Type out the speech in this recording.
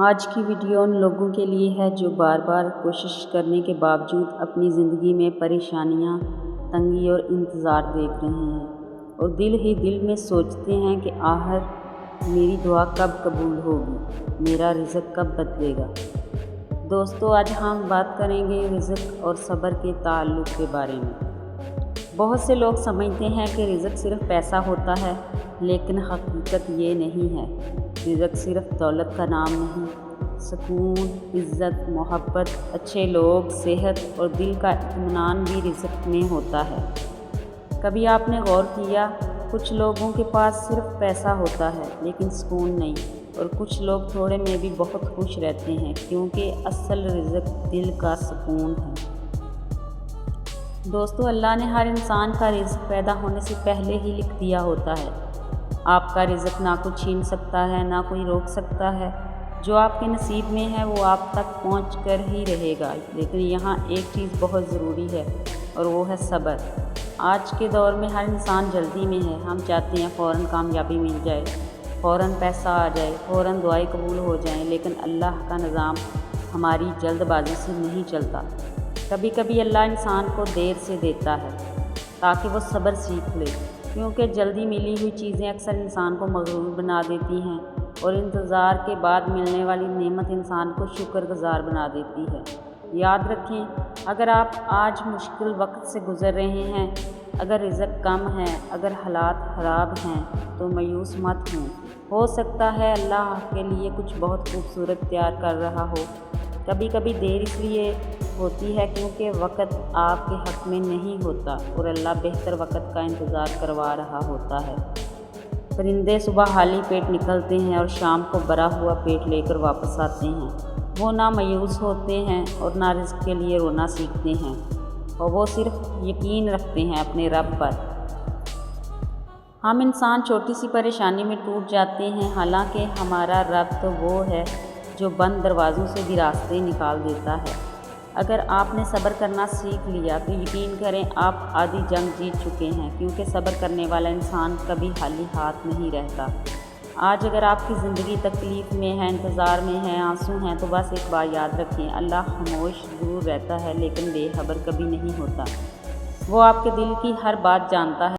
آج کی ویڈیو ان لوگوں کے لیے ہے جو بار بار کوشش کرنے کے باوجود اپنی زندگی میں پریشانیاں، تنگی اور انتظار دیکھ رہے ہیں اور دل ہی دل میں سوچتے ہیں کہ آخر میری دعا کب قبول ہوگی، میرا رزق کب بدلے گا۔ دوستو، آج ہم بات کریں گے رزق اور صبر کے تعلق کے بارے میں۔ بہت سے لوگ سمجھتے ہیں کہ رزق صرف پیسہ ہوتا ہے، لیکن حقیقت یہ نہیں ہے۔ رزق صرف دولت کا نام نہیں، سکون، عزت، محبت، اچھے لوگ، صحت اور دل کا اطمینان بھی رزق میں ہوتا ہے۔ کبھی آپ نے غور کیا، کچھ لوگوں کے پاس صرف پیسہ ہوتا ہے لیکن سکون نہیں، اور کچھ لوگ تھوڑے میں بھی بہت خوش رہتے ہیں، کیونکہ اصل رزق دل کا سکون ہے۔ دوستو، اللہ نے ہر انسان کا رزق پیدا ہونے سے پہلے ہی لکھ دیا ہوتا ہے۔ آپ کا رزق نہ کوئی چھین سکتا ہے، نہ کوئی روک سکتا ہے۔ جو آپ کے نصیب میں ہے وہ آپ تک پہنچ کر ہی رہے گا، لیکن یہاں ایک چیز بہت ضروری ہے اور وہ ہے صبر۔ آج کے دور میں ہر انسان جلدی میں ہے۔ ہم چاہتے ہیں فوراً کامیابی مل جائے، فوراً پیسہ آ جائے، فوراً دعائیں قبول ہو جائیں، لیکن اللہ کا نظام ہماری جلد بازی سے نہیں چلتا۔ کبھی کبھی اللہ انسان کو دیر سے دیتا ہے تاکہ وہ صبر سیکھ لے، کیونکہ جلدی ملی ہوئی چیزیں اکثر انسان کو مغرور بنا دیتی ہیں، اور انتظار کے بعد ملنے والی نعمت انسان کو شکر گزار بنا دیتی ہے۔ یاد رکھیں، اگر آپ آج مشکل وقت سے گزر رہے ہیں، اگر رزق کم ہے، اگر حالات خراب ہیں، تو مایوس مت ہوں۔ ہو سکتا ہے اللہ آپ کے لیے کچھ بہت خوبصورت تیار کر رہا ہو۔ کبھی کبھی دیر اس لیے ہوتی ہے کیونکہ وقت آپ کے حق میں نہیں ہوتا، اور اللہ بہتر وقت کا انتظار کروا رہا ہوتا ہے۔ پرندے صبح خالی پیٹ نکلتے ہیں اور شام کو بھرا ہوا پیٹ لے کر واپس آتے ہیں۔ وہ نہ مایوس ہوتے ہیں اور نہ رزق کے لیے رونا سیکھتے ہیں، اور وہ صرف یقین رکھتے ہیں اپنے رب پر۔ ہم انسان چھوٹی سی پریشانی میں ٹوٹ جاتے ہیں، حالانکہ ہمارا رب تو وہ ہے جو بند دروازوں سے بھی راستے نکال دیتا ہے۔ اگر آپ نے صبر کرنا سیکھ لیا تو یقین کریں آپ آدھی جنگ جیت چکے ہیں، کیونکہ صبر کرنے والا انسان کبھی خالی ہاتھ نہیں رہتا۔ آج اگر آپ کی زندگی تکلیف میں ہے، انتظار میں ہے، آنسو ہیں، تو بس ایک بات یاد رکھیں، اللہ خاموش ضرور رہتا ہے لیکن بے خبر کبھی نہیں ہوتا۔ وہ آپ کے دل کی ہر بات جانتا ہے۔